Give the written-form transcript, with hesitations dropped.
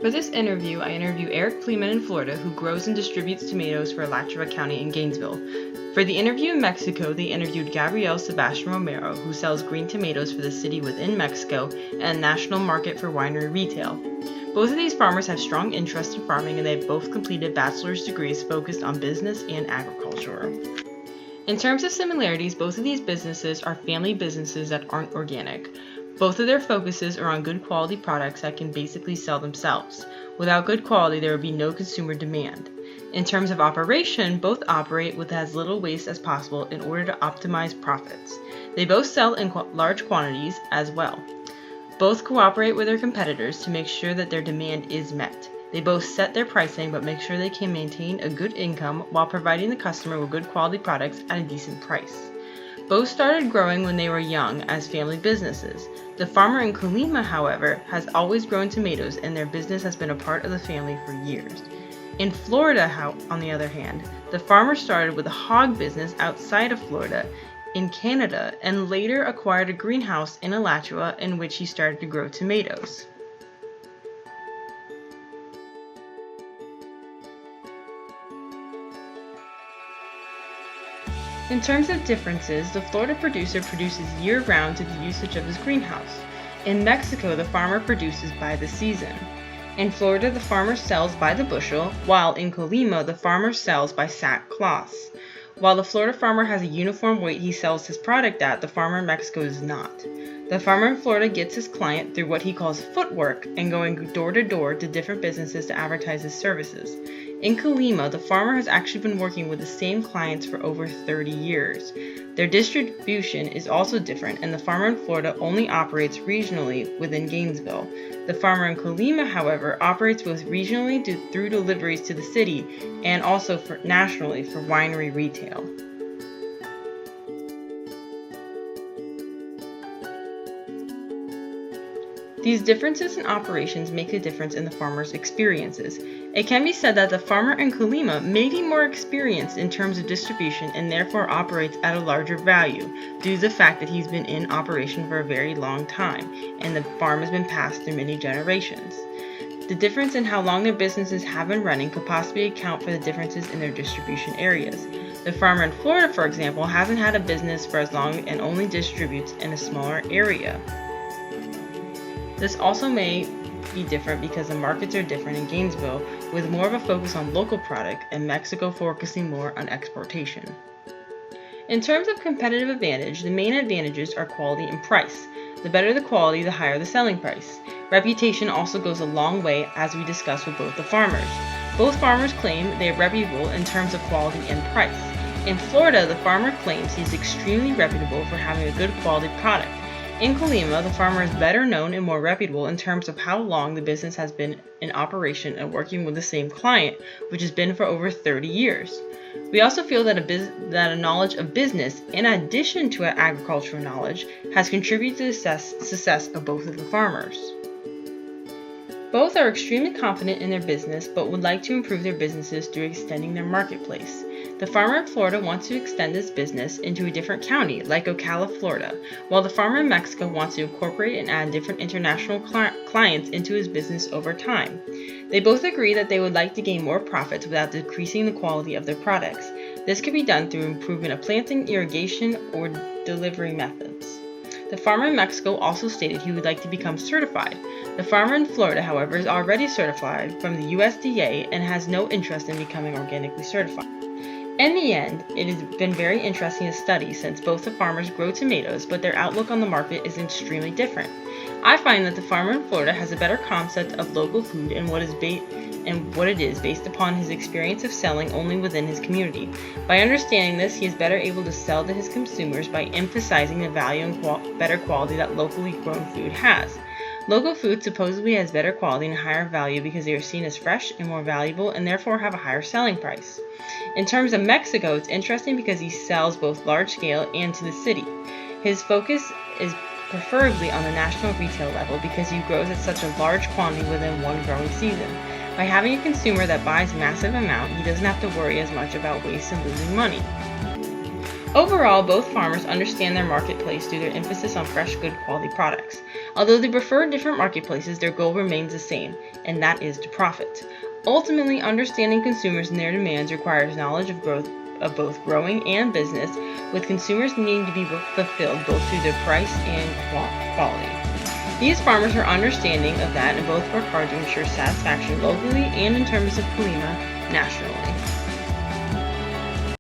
For this interview, I interview Eric Colima in Florida, who grows and distributes tomatoes for Alachua County in Gainesville. For the interview in Mexico, they interviewed Gabriel Sebastian Romero, who sells green tomatoes for the city within Mexico and national market for winery retail. Both of these farmers have strong interest in farming, and they have both completed bachelor's degrees focused on business and agriculture. In terms of similarities, both of these businesses are family businesses that aren't organic. Both of their focuses are on good quality products that can basically sell themselves. Without good quality, there would be no consumer demand. In terms of operation, both operate with as little waste as possible in order to optimize profits. They both sell in large quantities as well. Both cooperate with their competitors to make sure that their demand is met. They both set their pricing but make sure they can maintain a good income while providing the customer with good quality products at a decent price. Both started growing when they were young as family businesses. The farmer in Colima, however, has always grown tomatoes, and their business has been a part of the family for years. In Florida, on the other hand, the farmer started with a hog business outside of Florida in Canada and later acquired a greenhouse in Alachua in which he started to grow tomatoes. In terms of differences, the Florida producer produces year-round to the usage of his greenhouse. In Mexico, the farmer produces by the season. In Florida, the farmer sells by the bushel, while in Colima, the farmer sells by sack cloths. While the Florida farmer has a uniform weight he sells his product at, the farmer in Mexico does not. The farmer in Florida gets his client through what he calls footwork and going door to door to different businesses to advertise his services. In Colima, the farmer has actually been working with the same clients for over 30 years. Their distribution is also different, and the farmer in Florida only operates regionally within Gainesville. The farmer in Colima, however, operates both regionally through deliveries to the city and also nationally for winery retail. These differences in operations make a difference in the farmer's experiences. It can be said that the farmer in Colima may be more experienced in terms of distribution and therefore operates at a larger value due to the fact that he's been in operation for a very long time and the farm has been passed through many generations. The difference in how long their businesses have been running could possibly account for the differences in their distribution areas. The farmer in Florida, for example, hasn't had a business for as long and only distributes in a smaller area. This also may be different because the markets are different in Gainesville, with more of a focus on local product and Mexico focusing more on exportation. In terms of competitive advantage, the main advantages are quality and price. The better the quality, the higher the selling price. Reputation also goes a long way, as we discussed with both the farmers. Both farmers claim they are reputable in terms of quality and price. In Florida, the farmer claims he's extremely reputable for having a good quality product. In Colima, the farmer is better known and more reputable in terms of how long the business has been in operation and working with the same client, which has been for over 30 years. We also feel that a knowledge of business, in addition to an agricultural knowledge, has contributed to the success of both of the farmers. Both are extremely confident in their business, but would like to improve their businesses through extending their marketplace. The farmer in Florida wants to extend his business into a different county, like Ocala, Florida, while the farmer in Mexico wants to incorporate and add different international clients into his business over time. They both agree that they would like to gain more profits without decreasing the quality of their products. This could be done through improvement of planting, irrigation, or delivery methods. The farmer in Mexico also stated he would like to become certified. The farmer in Florida, however, is already certified from the USDA and has no interest in becoming organically certified. In the end, it has been very interesting to study since both the farmers grow tomatoes, but their outlook on the market is extremely different. I find that the farmer in Florida has a better concept of local food and what it is based upon his experience of selling only within his community. By understanding this, he is better able to sell to his consumers by emphasizing the value and better quality that locally grown food has. Local food supposedly has better quality and higher value because they are seen as fresh and more valuable and therefore have a higher selling price. In terms of Mexico, it's interesting because he sells both large scale and to the city. His focus is preferably on the national retail level because he grows at such a large quantity within one growing season. By having a consumer that buys massive amount, he doesn't have to worry as much about waste and losing money. Overall, both farmers understand their marketplace through their emphasis on fresh, good quality products. Although they prefer different marketplaces, their goal remains the same, and that is to profit. Ultimately, understanding consumers and their demands requires knowledge of both growing and business, with consumers needing to be fulfilled both through their price and quality. These farmers are understanding of that and both work hard to ensure satisfaction locally and in terms of Colima nationally.